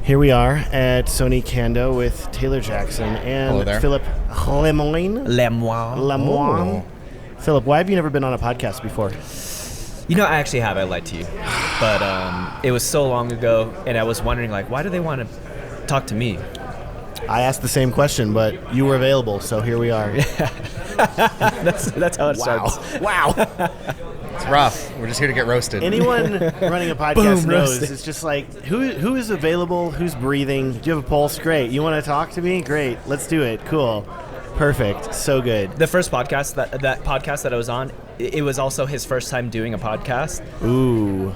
Here we are at Sony Kando with Taylor Jackson and Philip Lemoine. Lemoine. Philip, why have you never been on a podcast before? You know, I actually have. I lied to you. But it was so long ago, and I was wondering, like, why do they want to talk to me? I asked the same question, but you were available, so here we are. That's how it starts. Wow. It's rough. We're just here to get roasted. Anyone running a podcast knows roasted. it's just like, who is available? Who's breathing? Do you have a pulse? Great. You want to talk to me? Great. Let's do it. Cool. Perfect. So good. The first podcast, that podcast that I was on, it was also his first time doing a podcast. Ooh.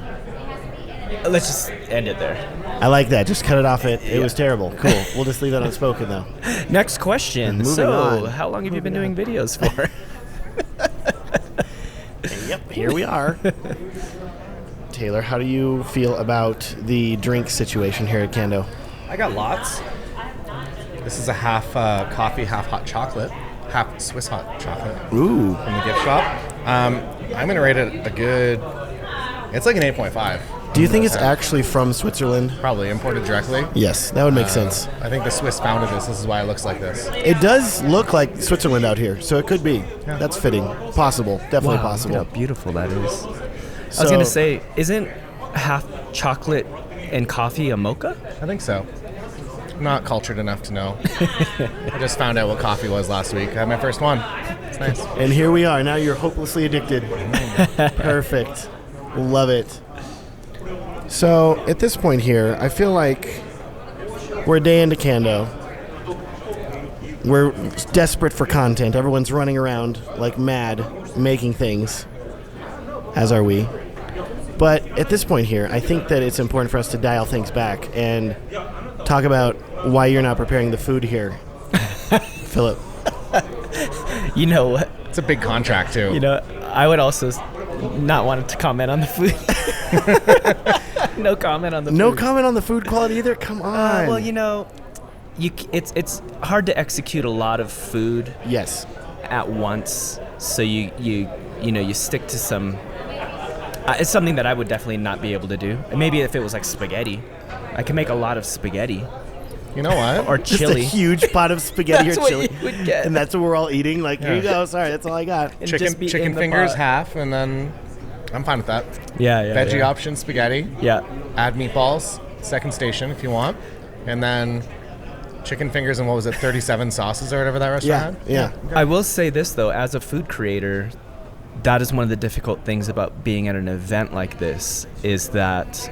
Let's just end it there. I like that. Just cut it off. It was terrible. Cool. We'll just leave that unspoken, though. Next question. Moving on. How long have you been doing videos for? Yep, here we are. Taylor, how do you feel about the drink situation here at Kando? I got lots. This is a half coffee, half hot chocolate, half Swiss hot chocolate. Ooh. From the gift shop. I'm going to rate it a good, it's like an 8.5. Do you think it's actually from Switzerland? Probably imported directly. Yes, that would make sense. I think the Swiss founded this. This is why it looks like this. It does look like Switzerland out here, so it could be. Yeah. That's fitting. Possible. Definitely possible. Look how beautiful that is. I was going to say, isn't half chocolate and coffee a mocha? I think so. I'm not cultured enough to know. I just found out what coffee was last week. I had my first one. It's nice. And here we are. Now you're hopelessly addicted. Perfect. Love it. So, at this point here, I feel like we're a day into Kando. We're desperate for content. Everyone's running around like mad, making things, as are we. But at this point here, I think that it's important for us to dial things back and talk about why you're not preparing the food here, Philip. You know what? It's a big contract, too. You know, I would also not want to comment on the food. No comment on the food. No comment on the food quality either? Come on. Well, you know, it's hard to execute a lot of food at once. So you stick to some. It's something that I would definitely not be able to do. Maybe if it was like spaghetti, I can make a lot of spaghetti. You know what? Or chili. Just a huge pot of spaghetti or chili. What you would get. And that's what we're all eating. Like, here you go. Sorry, that's all I got. Chicken fingers, half, and then I'm fine with that. Yeah. Veggie option, spaghetti. Yeah. Add meatballs, second station if you want. And then chicken fingers and 37 sauces or whatever that restaurant had? Yeah. I will say this, though. As a food creator, that is one of the difficult things about being at an event like this is that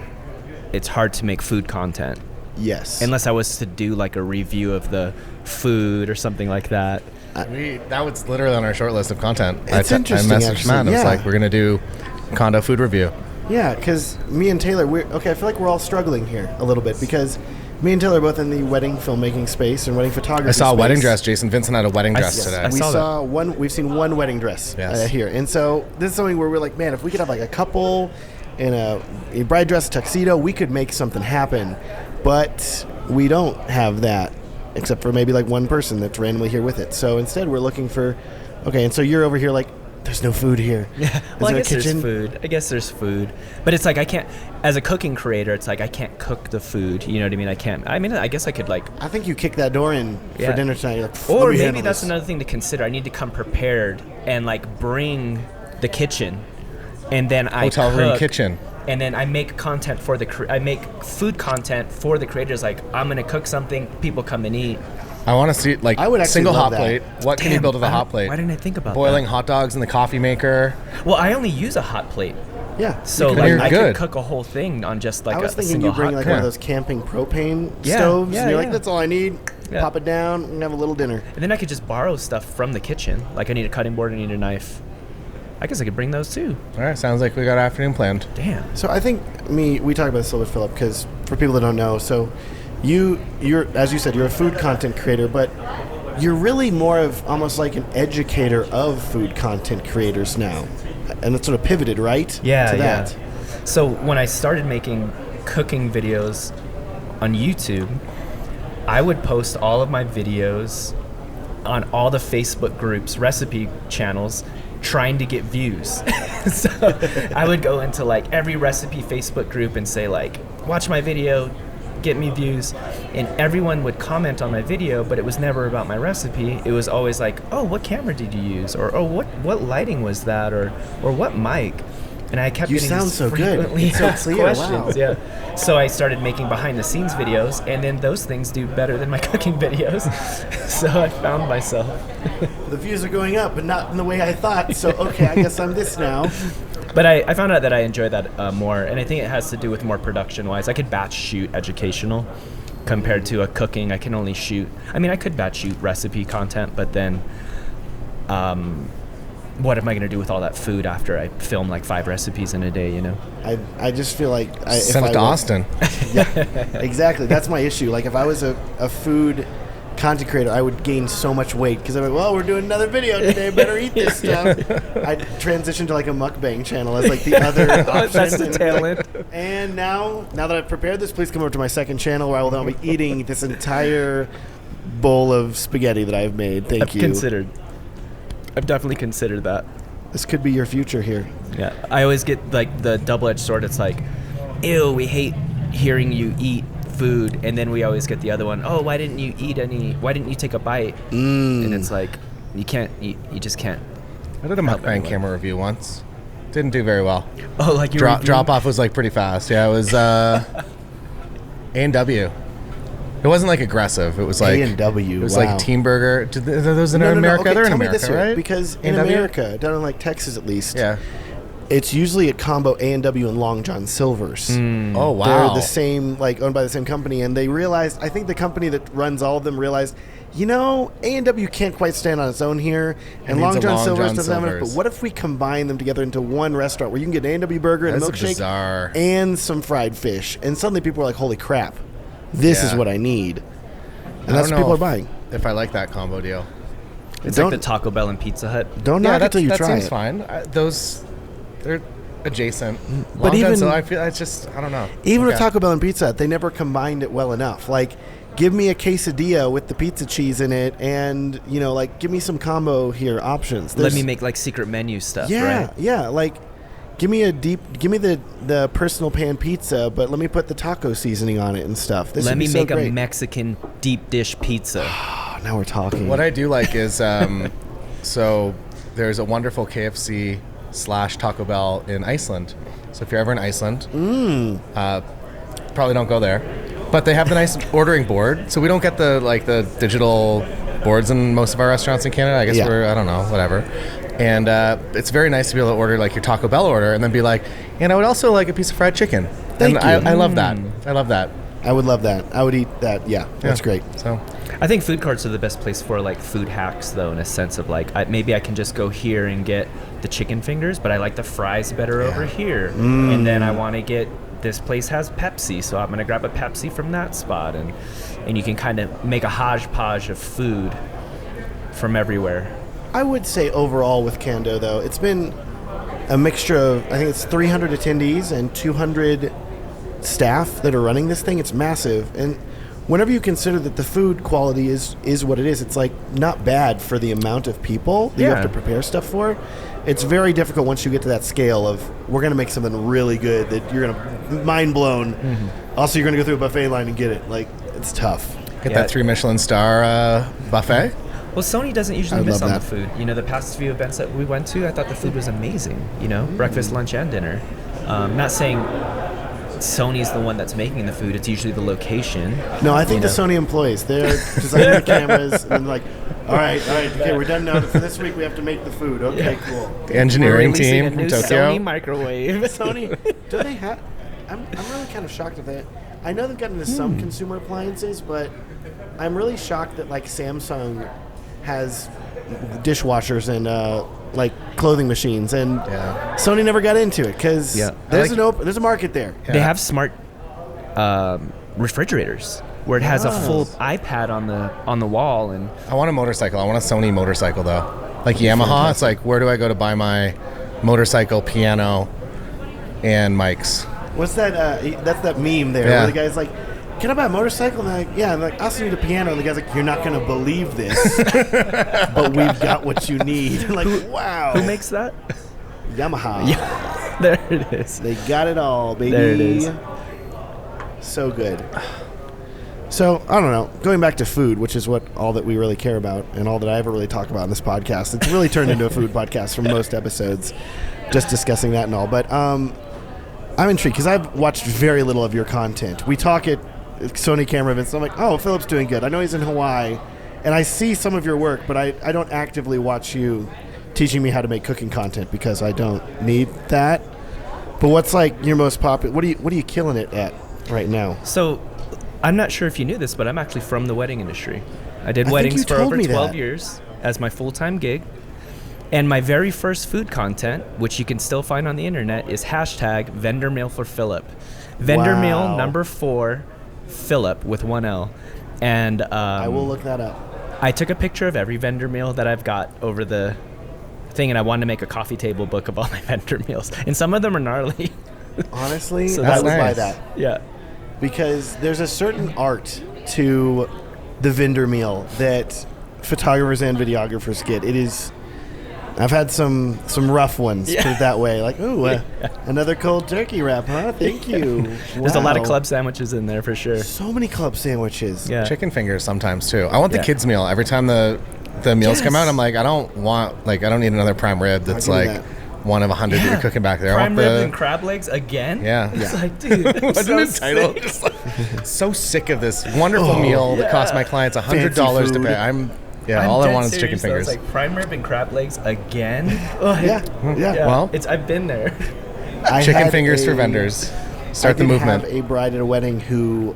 it's hard to make food content. Yes. Unless I was to do like a review of the food or something like that. That was literally on our short list of content. It's interesting, I messaged actually. Matt and it's like, we're going to do Kando food review. Yeah, because me and Taylor, I feel like we're all struggling here a little bit because me and Taylor are both in the wedding filmmaking space and wedding photography I saw a space. wedding dress. Jason Vincent had a wedding dress today. We've seen one wedding dress here. And so this is something where we're like, man, if we could have like a couple in a bride dress tuxedo, we could make something happen. But we don't have that, except for maybe like one person that's randomly here with it. So instead, we're looking for, and so you're over here like, there's no food here. Yeah, well, I guess there's food. But it's like I can't, as a cooking creator, it's like I can't cook the food. You know what I mean? I guess I could like. I think you kick that door in for dinner tonight. You're like, or maybe that's another thing to consider. I need to come prepared and like bring the kitchen, and then I hotel room kitchen. And then I make content for I make food content for the creators. Like, I'm going to cook something, people come and eat. I want to see, like, single hot plate. What can you build with a hot plate? Why didn't I think about Boiling hot dogs in the coffee maker. Well, I only use a hot plate. Yeah. So, like, I could cook a whole thing on just, like, I was thinking you bring, like, one of those camping propane stoves. And you're like, that's all I need. Yeah. Pop it down and have a little dinner. And then I could just borrow stuff from the kitchen. Like, I need a cutting board, I need a knife. I guess I could bring those too. All right, sounds like we got afternoon planned. Damn. So I think we talked about this a little bit, Philip, because for people that don't know, so you're as you said, you're a food content creator, but you're really more of almost like an educator of food content creators now, and it's sort of pivoted, right? To that. So when I started making cooking videos on YouTube, I would post all of my videos on all the Facebook groups, recipe channels, trying to get views. So I would go into like every recipe Facebook group and say like, watch my video, get me views, and everyone would comment on my video, but it was never about my recipe. It was always like, oh, what camera did you use? Or, oh, what lighting was that? Or what mic? And I kept getting sound so good. It's so clear. questions. Wow. Yeah. So I started making behind the scenes videos, and then those things do better than my cooking videos. So I found myself. The views are going up, but not in the way I thought. So okay, I guess I'm this now. But I found out that I enjoy that more, and I think it has to do with more production-wise. I could batch shoot educational compared to a cooking. I can only shoot. I mean, I could batch shoot recipe content, but then what am I going to do with all that food after I film like 5 recipes in a day, you know? I just feel like... Send it to Austin. Yeah, exactly. That's my issue. Like, if I was a food content creator, I would gain so much weight because I'm like, well, we're doing another video today, better eat this stuff. I'd transition to like a mukbang channel as like the other option. That's the tail end. And now that I've prepared this, please come over to my second channel where I will now be eating this entire bowl of spaghetti that I've made. Thank you. I've definitely considered that. This could be your future here. Yeah, I always get like the double-edged sword. It's like, ew, we hate hearing you eat food, and then we always get the other one. Oh, why didn't you eat any? Why didn't you take a bite? And it's like, you can't. You just can't. I did a mukbang camera review once. Didn't do very well. Oh, like your drop off was like pretty fast. Yeah, it was A&W. It wasn't like aggressive. It was like A&W. It was wow. like Team Burger. Are those in America? Okay, they're in tell America, me this right? Because in A&W? America, down in like Texas at least, yeah, it's usually a combo A&W and Long John Silver's. Oh wow, they're the same, like owned by the same company, and they realized. I think the company that runs all of them realized, you know, A&W can't quite stand on its own here, and Long John Silver's doesn't have enough. But what if we combine them together into one restaurant where you can get an A&W burger and a milkshake and some fried fish? And suddenly people are like, holy crap, this is what I need. And that's what people are buying. If I like that combo deal. It's like the Taco Bell and Pizza Hut. Don't knock it until you try it. That seems fine. They're adjacent. But even so I feel I don't know. Even with Taco Bell and Pizza Hut, they never combined it well enough. Like, give me a quesadilla with the pizza cheese in it, and like give me some combo here options. Let me make like secret menu stuff. Yeah, right? yeah. Like, give me the personal pan pizza, but let me put the taco seasoning on it and stuff. Let me make a Mexican deep dish pizza. Now we're talking. What I do like is so there's a wonderful KFC / Taco Bell in Iceland. So if you're ever in Iceland, probably don't go there. But they have the nice ordering board, so we don't get the digital boards in most of our restaurants in Canada. I guess I don't know, whatever. And it's very nice to be able to order like your Taco Bell order and then be like, and I would also like a piece of fried chicken. Thank you. I love that. I love that. I would love that. I would eat that. Yeah, that's great. So, I think food carts are the best place for like food hacks, though, in a sense of like maybe I can just go here and get the chicken fingers, but I like the fries better over here, and then I want to get this place has Pepsi, so I'm gonna grab a Pepsi from that spot, and you can kind of make a hodgepodge of food from everywhere. I would say overall with Kando, though, it's been a mixture of, I think it's 300 attendees and 200 staff that are running this thing. It's massive. And whenever you consider that the food quality is what it is, it's like not bad for the amount of people that you have to prepare stuff for. It's very difficult once you get to that scale of, we're going to make something really good that you're going to mind blown. Also, you're going to go through a buffet line and get it. Like, it's tough. Get that 3 Michelin star buffet. Well, Sony doesn't usually miss on the food. The past few events that we went to, I thought the food was amazing. Breakfast, lunch, and dinner. Not saying Sony's the one that's making the food. It's usually the location. No, I think the Sony employees, they're designing the cameras and like, all right, okay, we're done now. For this week, we have to make the food. Okay, cool. The engineering team a new from Tokyo. Sony microwave. Sony, do they have? I'm really kind of shocked at that. I know they've gotten into some consumer appliances, but I'm really shocked that like Samsung has dishwashers and like clothing machines, and Sony never got into it because there's a market there. Yeah. They have smart refrigerators where it has a full iPad on the wall. And I want a motorcycle. I want a Sony motorcycle though, like Yamaha. Fantastic. It's like, where do I go to buy my motorcycle, piano, and mics? What's that? That's that meme there where the guy's like, can I buy a motorcycle? And they're like, yeah. And they're like, I also need a piano. And the guy's like, you're not going to believe this, but we've got what you need. Like, wow. Who makes that? Yamaha. Yeah. There it is. They got it all, baby. There it is. So good. So, I don't know, going back to food, which is all that we really care about and all that I ever really talk about in this podcast. It's really turned into a food podcast for most episodes, just discussing that and all. But I'm intrigued because I've watched very little of your content. We talk at Sony camera events, and I'm like, oh, Philip's doing good. I know he's in Hawaii, and I see some of your work, but I don't actively watch you teaching me how to make cooking content because I don't need that. But what's like your most popular? What are you killing it at right now? So, I'm not sure if you knew this, but I'm actually from the wedding industry. I did weddings for over 12 years as my full-time gig. And my very first food content, which you can still find on the internet, is hashtag vendor meal for Philip. Vendor meal number 4, Philip with 1 L. And I will look that up. I took a picture of every vendor meal that I've got over the thing, and I wanted to make a coffee table book of all my vendor meals. And some of them are gnarly. Honestly, So I would nice. buy that. Yeah. Because there's a certain art to the vendor meal that photographers and videographers get. It is. I've had some rough ones, put it that way. Like, ooh, another cold turkey wrap, huh? Thank you. There's a lot of club sandwiches in there for sure. So many club sandwiches. Yeah. Chicken fingers sometimes too. I want the kids meal. Every time the meals come out, I'm like, I don't need another prime rib that's like one of 100 that you're cooking back there. Prime rib and crab legs again? Yeah. It's like, dude, it's so title? Just like, so sick of this wonderful meal that costs my clients $100 to pay. I'm all I want is chicken fingers. It's like prime rib and crab legs again? Yeah. Well, I've been there. Chicken fingers for vendors. Start the movement. I did have a bride at a wedding who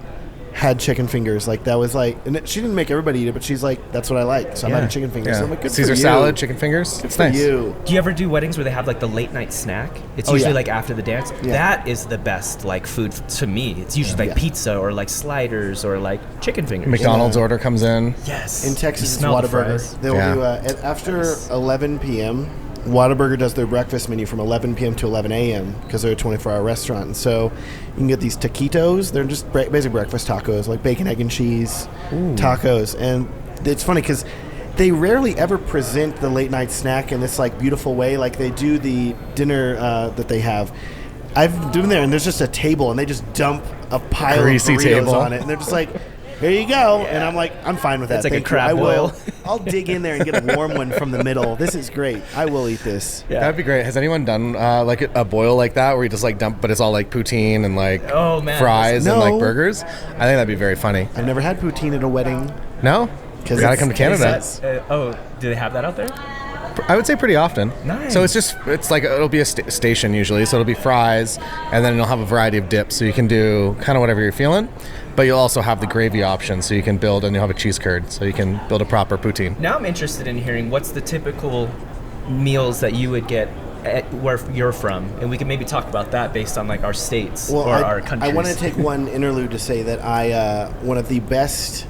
had chicken fingers. Like, that was like, and she didn't make everybody eat it, but she's like, that's what I like. So I'm having chicken fingers. So I'm like, good Caesar for you. salad, chicken fingers. It's nice. You. Do you ever do weddings where they have like the late night snack? It's usually like after the dance. Yeah. That is the best like food to me. It's usually like pizza or like sliders or like chicken fingers. McDonald's order comes in. Yes. In Texas, it's smell the Whataburger. fries. They will do after 11 p.m. Whataburger does their breakfast menu from 11 p.m. to 11 a.m. because they're a 24-hour restaurant. And so you can get these taquitos. They're just basic breakfast tacos, like bacon, egg, and cheese tacos. And it's funny because they rarely ever present the late night snack in this like beautiful way, like they do the dinner that they have. I've been there, and there's just a table, and they just dump a pile Greasy of burritos table on it, and they're just like, here you go. And I'm like, I'm fine with that. It's like Thank a crab you. boil. I'll dig in there and get a warm one from the middle. This is great. I will eat this. Yeah. That'd be great. Has anyone done like a boil like that where you just like dump, but it's all like poutine and like fries and like burgers? I think that'd be very funny. I've never had poutine at a wedding. No? You gotta come to Canada. Do they have that out there? I would say pretty often. Nice. So it's like it'll be a station usually. So it'll be fries, and then it'll have a variety of dips. So you can do kind of whatever you're feeling, but you'll also have the gravy option. So you can build, and you'll have a cheese curd. So you can build a proper poutine. Now I'm interested in hearing what's the typical meals that you would get at where you're from, and we can maybe talk about that based on like our states or our countries. I want to take one interlude to say that one of the best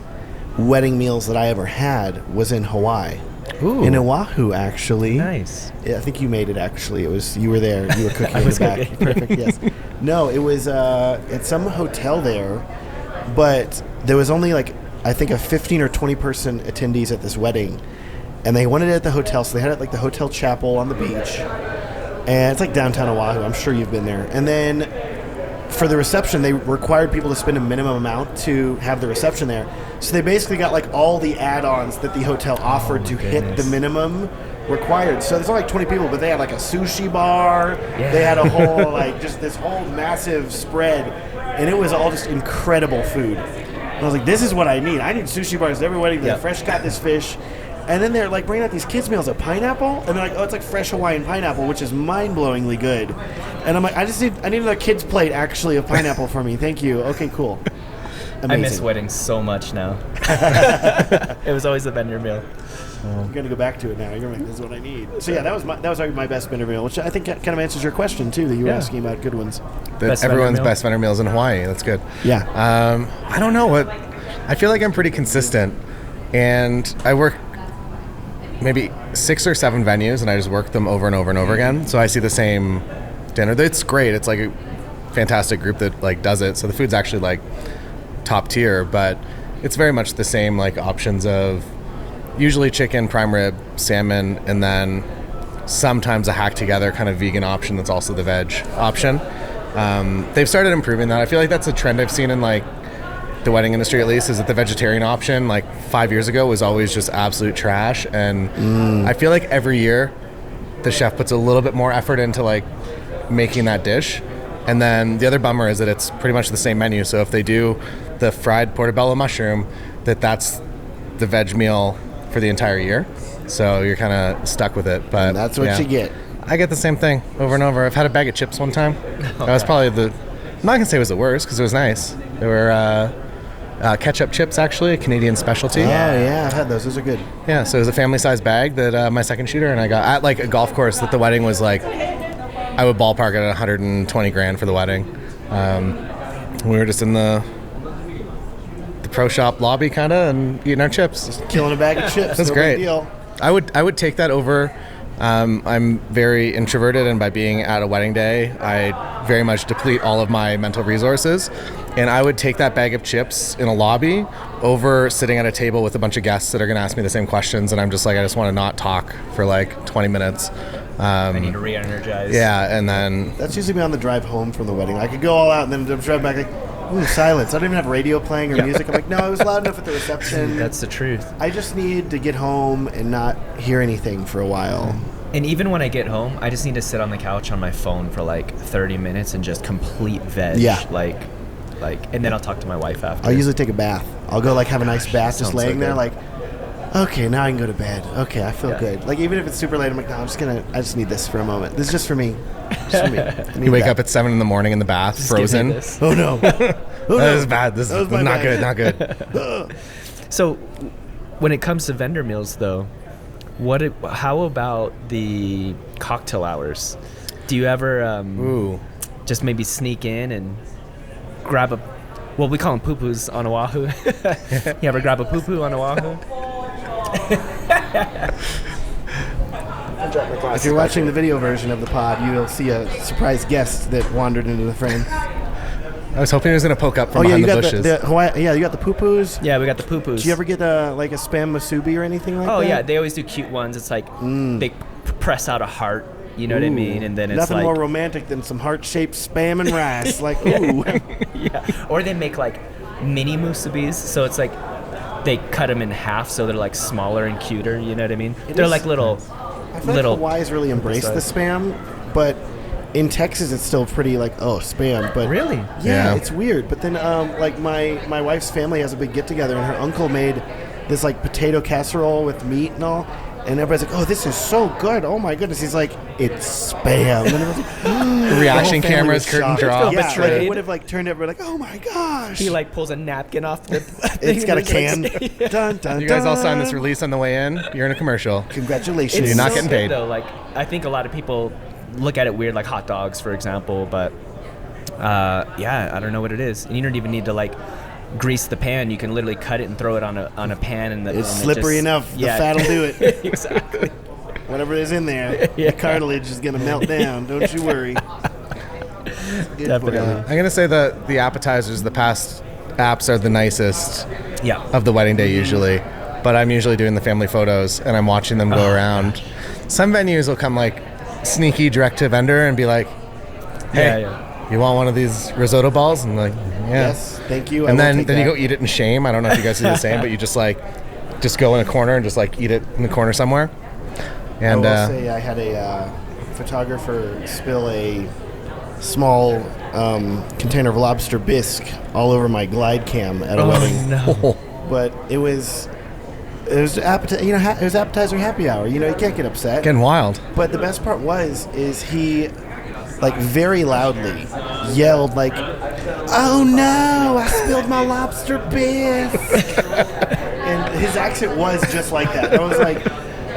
wedding meals that I ever had was in Hawaii. Ooh. In Oahu, actually. Nice. Yeah, I think you made it, actually. You were there. You were cooking I in was the back. cooking. Perfect, yes. No, it was at some hotel there, but there was only like, I think, a 15 or 20 person attendees at this wedding, and they wanted it at the hotel, so they had it like the hotel chapel on the beach, and it's like downtown Oahu. I'm sure you've been there. And then for the reception, they required people to spend a minimum amount to have the reception there. So they basically got like all the add-ons that the hotel offered to hit the minimum required. So there's only like 20 people, but they had like a sushi bar. Yeah. They had a whole like just this whole massive spread, and it was all just incredible food. And I was like, this is what I need. I need sushi bars at every wedding. They fresh got this fish. And then they're like bringing out these kids meals of pineapple, and they're like, oh, it's like fresh Hawaiian pineapple, which is mind-blowingly good. And I'm like, I need another kid's plate actually of pineapple for me. Thank you. Okay, cool. Amazing. I miss weddings so much now. It was always a vendor meal. You're gonna go back to it now. You're like, this is what I need. So yeah, that was my best vendor meal, which I think kind of answers your question too, that you were asking about good ones. Everyone's best vendor meals in Hawaii. That's good. Yeah. I don't know what. I feel like I'm pretty consistent, and I work maybe 6 or 7 venues, and I just work them over and over and over again. So I see the same dinner. It's great. It's like a fantastic group that like does it. So the food's actually like top tier, but it's very much the same like options of usually chicken, prime rib, salmon, and then sometimes a hack together kind of vegan option that's also the veg option. They've started improving that. I feel like that's a trend I've seen in like the wedding industry at least, is that the vegetarian option, like 5 years ago, was always just absolute trash. And I feel like every year the chef puts a little bit more effort into like making that dish. And then the other bummer is that it's pretty much the same menu. So if they do the fried portobello mushroom, that's the veg meal for the entire year. So you're kind of stuck with it. But and that's what you get. I get the same thing over and over. I've had a bag of chips one time. That was probably I'm not going to say it was the worst because it was nice. They were ketchup chips, actually, a Canadian specialty. Oh, yeah, I've had those. Those are good. Yeah, so it was a family-sized bag that my second shooter and I got at like a golf course that the wedding was like, I would ballpark at 120 grand for the wedding. We were just in the pro shop lobby kind of and eating our chips. Just killing a bag of chips. That's no great. Big deal. I would take that over. I'm very introverted, and by being at a wedding day, I very much deplete all of my mental resources. And I would take that bag of chips in a lobby over sitting at a table with a bunch of guests that are going to ask me the same questions, and I'm just like, I just want to not talk for like 20 minutes. I need to re-energize. Yeah, and then... That's usually me on the drive home from the wedding. I could go all out, and then I'm driving back like, ooh, silence. I don't even have radio playing or music. I'm like, no, it was loud enough at the reception. That's the truth. I just need to get home and not hear anything for a while. And even when I get home, I just need to sit on the couch on my phone for like 30 minutes and just complete veg. Yeah. Like, and then I'll talk to my wife after. I'll usually take a bath. I'll go like have a nice bath just laying there like, okay, now I can go to bed. Okay, I feel good. Like even if it's super late, I'm like, no, I just need this for a moment. This is just for me. Just for me. You wake up at 7 a.m. in the bath, just frozen. Oh no. Oh, no. This is bad. This is not good. Not good. So when it comes to vendor meals though, how about the cocktail hours? Do you ever just maybe sneak in and grab we call them poo-poos on Oahu. You ever grab a poo-poo on Oahu? If you're watching the video version of the pod, you'll see a surprise guest that wandered into the frame. I was hoping he was going to poke up from behind the bushes. You got the poo-poos? Yeah, we got the poo-poos. Did you ever get like a spam musubi or anything like that? Oh, yeah. They always do cute ones. It's like they press out a heart. You know what I mean? And then it's nothing like... more romantic than some heart-shaped spam and rice. Like, ooh. Yeah. Or they make like mini musubis. So it's like they cut them in half so they're like smaller and cuter. You know what I mean? They're like little... I feel like Hawaii's really embraced the spam, but... In Texas, it's still pretty like, spam. But really? Yeah, it's weird. But then, like my wife's family has a big get together, and her uncle made this like potato casserole with meat and all, and everybody's like, "Oh, this is so good! Oh my goodness!" He's like, "It's spam." And like, reaction cameras, curtain drop. Yeah, like, it would have like turned everybody like, "Oh my gosh!" He like pulls a napkin off the thing. It's got a can. Dun, dun, you guys all signed this release on the way in. You're in a commercial. Congratulations! You're not getting paid though. Like I think a lot of people look at it weird, like hot dogs, for example, but I don't know what it is. And you don't even need to like grease the pan. You can literally cut it and throw it on a pan, and it's slippery enough. Yeah. The fat'll do it. Exactly. Whatever is in there, the cartilage is gonna melt down. Don't you worry. Definitely. I'm gonna say that the appetizers, the past apps, are the nicest. Of the wedding day usually, but I'm usually doing the family photos and I'm watching them go around. Some venues will come like sneaky direct to vendor and be like, hey, you want one of these risotto balls? And like, yes, thank you. And then you go eat it in shame. I don't know if you guys do the same, but you just go in a corner and just like eat it in the corner somewhere. And I will say I had a photographer spill a small container of lobster bisque all over my glide cam at a wedding. No. But it was appetizer happy hour. You can't get upset. Getting wild. But the best part is he like very loudly yelled like, "Oh no, I spilled my lobster bisque." And his accent was just like that. I was like,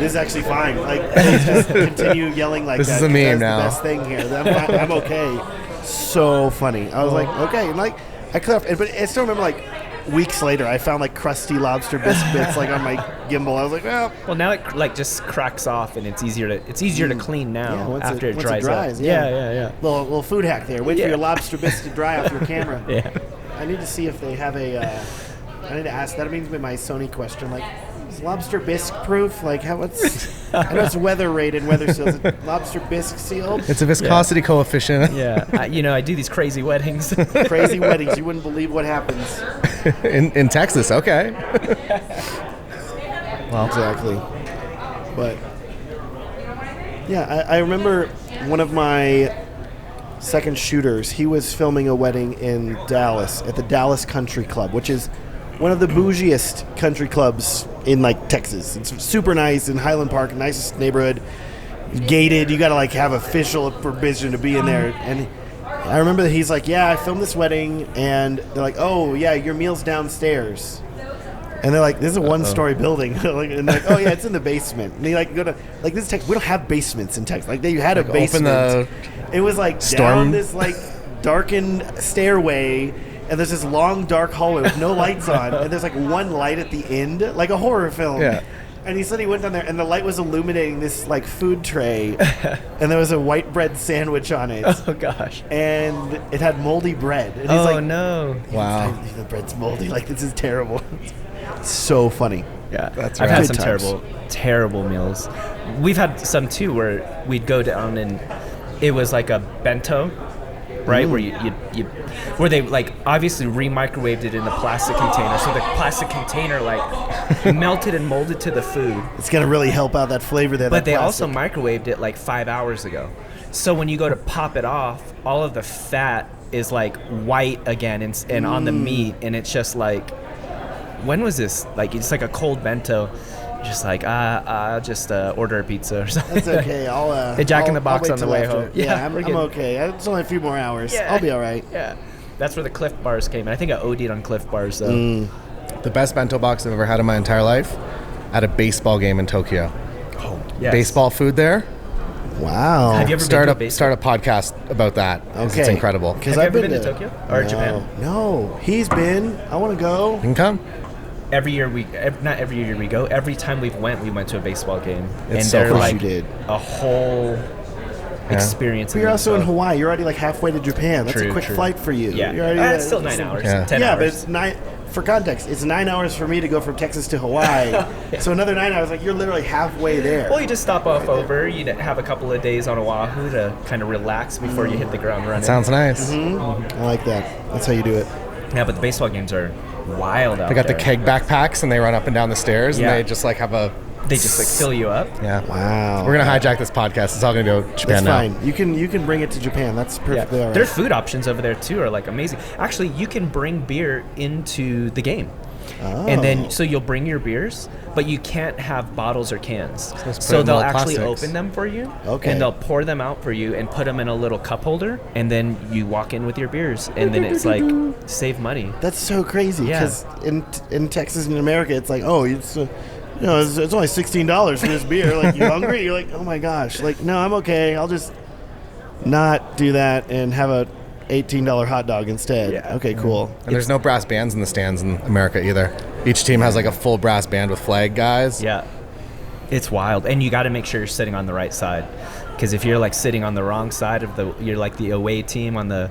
this is actually fine. Like, please just continue yelling like that. This is a meme now. That's the best thing here. I'm okay. So funny. I was like, okay. And like, I clarified, but I still remember like, weeks later, I found like crusty lobster bisque bits like on my gimbal. I was like, well, now it like just cracks off and it's easier to clean now after it dries up. Yeah. Little food hack there. Wait for your lobster bisque to dry off your camera. Yeah. I need to see if they have I need to ask. That means my Sony question. Like, is lobster bisque proof? Like, I know it's weather rated, weather sealed. Is it lobster bisque sealed? It's a viscosity coefficient. Yeah. I do these crazy weddings. Crazy weddings. You wouldn't believe what happens. in Texas, okay. Well, exactly. But yeah, I remember one of my second shooters. He was filming a wedding in Dallas at the Dallas Country Club, which is one of the bougiest country clubs in like Texas. It's super nice in Highland Park, nicest neighborhood. Gated. You got to like have official permission to be in there. And I remember that he's like, "Yeah, I filmed this wedding," and they're like, "Oh yeah, your meal's downstairs." And they're like, "This is a one-story building," and they're like, "Oh yeah, it's in the basement." And they like go to like this Texas. We don't have basements in Texas. Like they had like a basement. It was like down this like darkened stairway, and there's this long dark hallway with no lights on, and there's like one light at the end, like a horror film. Yeah. And he said he went down there, and the light was illuminating this like food tray, and there was a white bread sandwich on it. Oh gosh! And it had moldy bread. And he's like, no! Wow, the bread's moldy. Like this is terrible. It's so funny. Yeah, that's I've right. had some terrible meals. We've had some too where we'd go down and it was like a bento. Right, where you where they like obviously re-microwaved it in a plastic container, so the plastic container like melted and molded to the food. It's gonna really help out that flavor there. But they also microwaved it like 5 hours ago, so when you go to pop it off, all of the fat is like white again and on the meat, and it's just like, when was this? Like it's like a cold bento. Just like I'll just order a pizza or something. That's okay. I'll Jack in the Box on the way home. Yeah, I'm okay. It's only a few more hours. Yeah. I'll be all right. Yeah, that's where the Cliff Bars came in. I think I OD'd on Cliff Bars though. The best bento box I've ever had in my entire life, at a baseball game in Tokyo. Oh, yes. Baseball food there. Wow. Have you ever start been to start a podcast about that? Okay, it's incredible. Have you ever been to Tokyo or Japan? No, he's been. I want to go. You can come. Every year not every year we go. Every time we went to a baseball game, It's and so they're fun. like You did. a whole experience. But you're also in Hawaii. You're already like halfway to Japan. That's a quick flight for you. Yeah, You're already, it's still 9 hours. Yeah. 10 yeah, hours. but it's 9. For context, it's 9 hours for me to go from Texas to Hawaii. Yeah. So another 9 hours. Like you're literally halfway there. Well, you just stop off over. You have a couple of days on Oahu to kind of relax before you hit the ground running. Sounds nice. I like that. That's how you do it. Yeah, but the baseball games are wild out They got there. the keg backpacks and they run up and down the stairs Yeah. and they just like have a. They just like fill you up. Yeah. Wow. We're gonna hijack this podcast. It's all gonna go to Japan That's now. fine. You can bring it to Japan. That's perfectly all right. Their food options over there too are like amazing. Actually, you can bring beer into the game. Oh. And then, so you'll bring your beers, but you can't have bottles or cans. put So it in they'll little actually plastics. open them for you, Okay. and they'll pour them out for you and put them in a little cup holder, and then you walk in with your beers, and then it's like save money. That's so crazy Yeah. because in Texas and in America, it's like, oh, it's it's only $16 for this beer. Like, you hungry? You're like, oh my gosh. Like, no, I'm okay. I'll just not do that and have a $18 hot dog instead. Yeah. Okay, cool. And there's no brass bands in the stands in America either. Each team has like a full brass band with flag guys. Yeah, it's wild, and you got to make sure you're sitting on the right side, because if you're like sitting on the wrong side of you're like the away team on the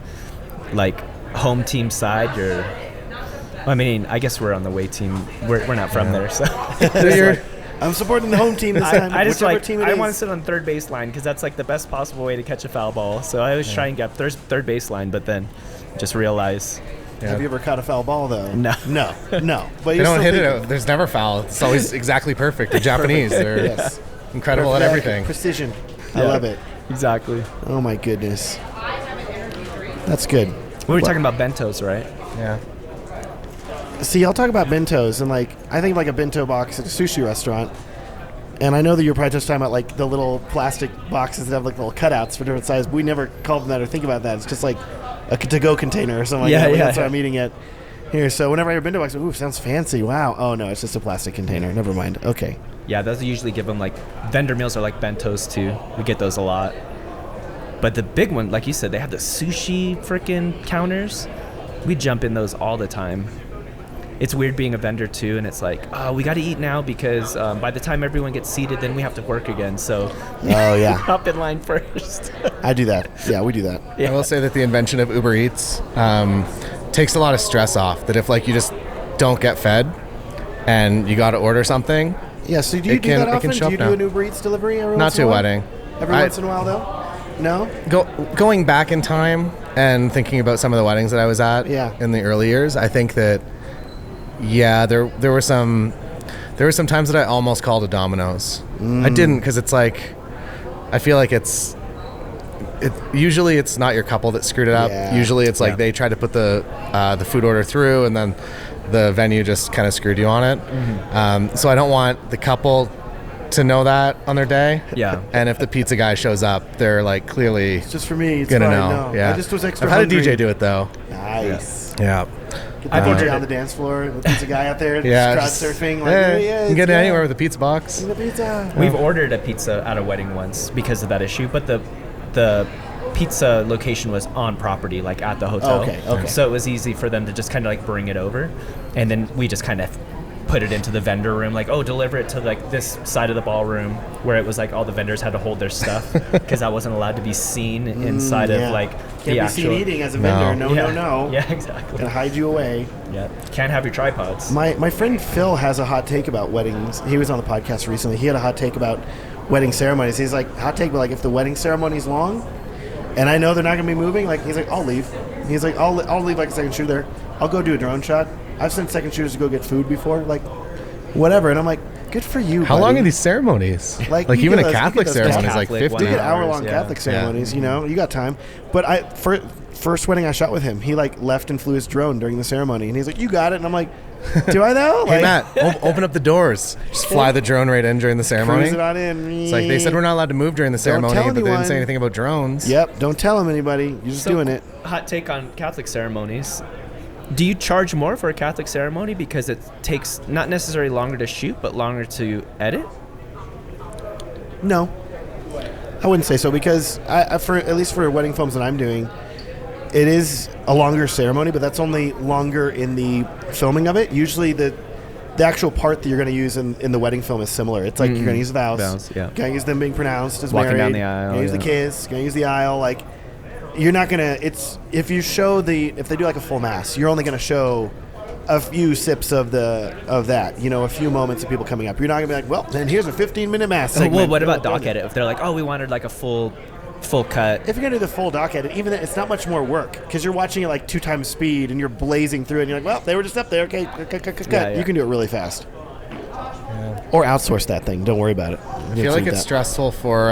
like home team side. I mean, I guess we're on the away team. We're not from there, so. I'm supporting the home team this time. I just whichever like team it I is. want to sit on third baseline because that's like the best possible way to catch a foul ball. So I always try and get third baseline, but then just realize. Yeah. Have you ever caught a foul ball though? No. But They you're don't still hit thinking. it. There's never foul. It's always exactly perfect. The Japanese, they're Yes. incredible at Perfect, everything. Precision. I Yeah. love it. Exactly. Oh my goodness. That's good. We were talking about bentos, right? Yeah. See, I'll talk about bentos, and like I think of like a bento box at a sushi restaurant, and I know that you're probably just talking about like the little plastic boxes that have like little cutouts for different sizes. But we never call them that or think about that. It's just like a to-go container or something like that. That's what I'm eating at here. So whenever I hear bento box, ooh, sounds fancy. Wow. Oh no, it's just a plastic container. Never mind. Okay. Yeah, those usually give them like vendor meals are like bentos too. We get those a lot. But the big one, like you said, they have the sushi freaking counters. We jump in those all the time. It's weird being a vendor too, and it's like, oh, we got to eat now because by the time everyone gets seated, then we have to work again. So, Oh yeah. hop in line first. I do that. Yeah, we do that. Yeah. I will say that the invention of Uber Eats takes a lot of stress off. That if like you just don't get fed and you got to order something, Yeah. So do you It do can- that it can often? show Do you up do now. an Uber Eats delivery every not once to in a a while? wedding. Every I- once in a while though. No. Going back in time and thinking about some of the weddings that I was at Yeah. in the early years, I think that Yeah, there were some times that I almost called a Domino's. I didn't, because it's like, I feel like usually it's not your couple that screwed it up. Yeah. Usually it's like they tried to put the food order through, and then the venue just kind of screwed you on it. So I don't want the couple to know that on their day. Yeah. And if the pizza guy shows up, they're like clearly it's just for me. It's gonna fine, know. No. Yeah. I just was extra I've had hungry. a DJ do it though. Nice. Yeah. Get the DJ on the dance floor. The pizza guy out there, crowd surfing. Like, you can get anywhere with a pizza box. The pizza. We've ordered a pizza at a wedding once because of that issue, but the pizza location was on property, like at the hotel. Okay. So it was easy for them to just kind of like bring it over, and then we just kind of put it into the vendor room, like, deliver it to like this side of the ballroom, where it was like all the vendors had to hold their stuff because I wasn't allowed to be seen inside of like the actual. Can't be seen eating as a vendor. No. Yeah, exactly. Gonna hide you away. Yeah, can't have your tripods. My friend Phil has a hot take about weddings. He was on the podcast recently. He had a hot take about wedding ceremonies. He's like, hot take, but like if the wedding ceremony's long, and I know they're not gonna be moving, like he's like, I'll leave. He's like, I'll leave like a second shooter there. I'll go do a drone shot. I've sent second shooters to go get food before, like, whatever. And I'm like, good for you, How buddy. long are these ceremonies? Like even a Catholic ceremony is like 50. You get hour-long Catholic ceremonies, you know, you got time. But first wedding I shot with him, he like left and flew his drone during the ceremony. And he's like, you got it. And I'm like, do I though? Hey, Matt, open up the doors. Just fly the drone right in during the ceremony. Cruise it on in. It's like they said we're not allowed to move during the ceremony, but they didn't say anything about drones. Yep, don't tell them anybody. You're just doing it. Hot take on Catholic ceremonies. Do you charge more for a Catholic ceremony because it takes not necessarily longer to shoot, but longer to edit? No, I wouldn't say so, because at least for wedding films that I'm doing, it is a longer ceremony, but that's only longer in the filming of it. Usually the actual part that you're going to use in the wedding film is similar. It's like you're going to use the vows. Yeah. You're going to use them being pronounced as walking married. Down the aisle. You're going to use the kiss. You're going to use the aisle. Like, you're not going to, if they do like a full mass, you're only going to show a few sips of that, you know, a few moments of people coming up. You're not going to be like, well, then here's a 15-minute mass segment. Well, what about doc edit? If they're like, we wanted like a full cut. If you're going to do the full doc edit, even then, it's not much more work, because you're watching it like 2 times speed and you're blazing through it and you're like, well, they were just up there. Okay, cut. Yeah. You can do it really fast. Yeah. Or outsource that thing. Don't worry about it. I feel like it's stressful for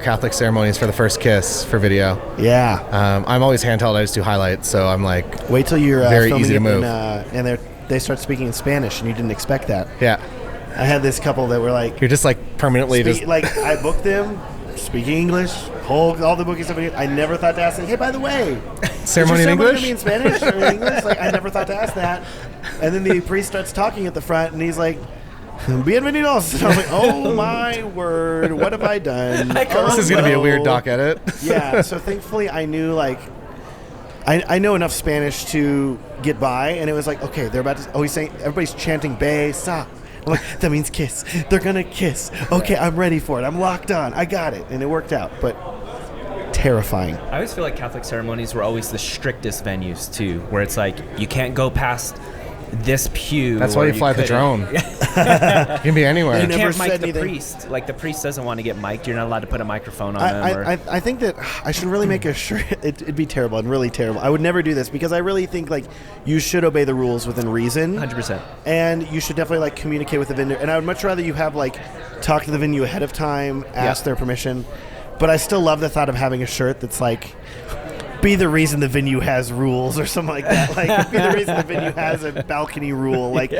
Catholic ceremonies for the first kiss for video. Yeah. I'm always handheld. I just do highlights, so I'm like, wait till you're very filming easy to move. And they start speaking in Spanish and you didn't expect that. Yeah. I had this couple that were like, you're just like permanently just like I booked them speaking English, all the booking stuff. I never thought to ask them, hey, by the way, ceremony in English? Be in Spanish or in English? Like, I never thought to ask that. And then the priest starts talking at the front and he's like, bienvenidos. And I was like, oh my word, what have I done? This is going to be a weird doc edit. Yeah, so thankfully I knew, like, I know enough Spanish to get by, and it was like, okay, they're about to, he's saying, everybody's chanting besa. I'm like, that means kiss. They're going to kiss. Okay, I'm ready for it. I'm locked on. I got it. And it worked out, but terrifying. I always feel like Catholic ceremonies were always the strictest venues, too, where it's like, you can't go past this pew. That's why you fly the drone. You can be anywhere. You can't mic the priest. Like, the priest doesn't want to get mic'd. You're not allowed to put a microphone on him. I think that I should really make a shirt. It'd be terrible and really terrible. I would never do this, because I really think, like, you should obey the rules within reason. 100%. And you should definitely, like, communicate with the vendor. And I would much rather you have, like, talk to the venue ahead of time, ask their permission. But I still love the thought of having a shirt that's like, be the reason the venue has rules or something like that. Like, be the reason the venue has a balcony rule. Like,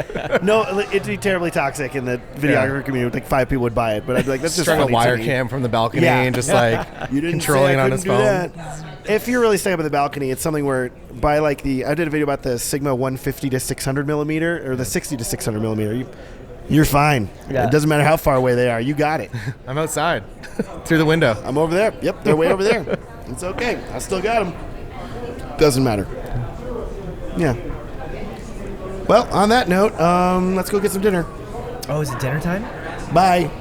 no, it'd be terribly toxic in the videographer community. Like, 5 people would buy it, but I'd be like, that's just strung funny a wire to me. cam from the balcony and just like you didn't controlling say I on his do phone. That. If you're really staying up at the balcony, it's something where by like I did a video about the Sigma 150 to 600 millimeter or the 60 to 600 millimeter. You're fine. Yeah. It doesn't matter how far away they are. You got it. I'm outside through the window. I'm over there. Yep, they're way over there. It's okay. I still got them. Doesn't matter. Yeah. Well, on that note, let's go get some dinner. Oh, is it dinner time? Bye.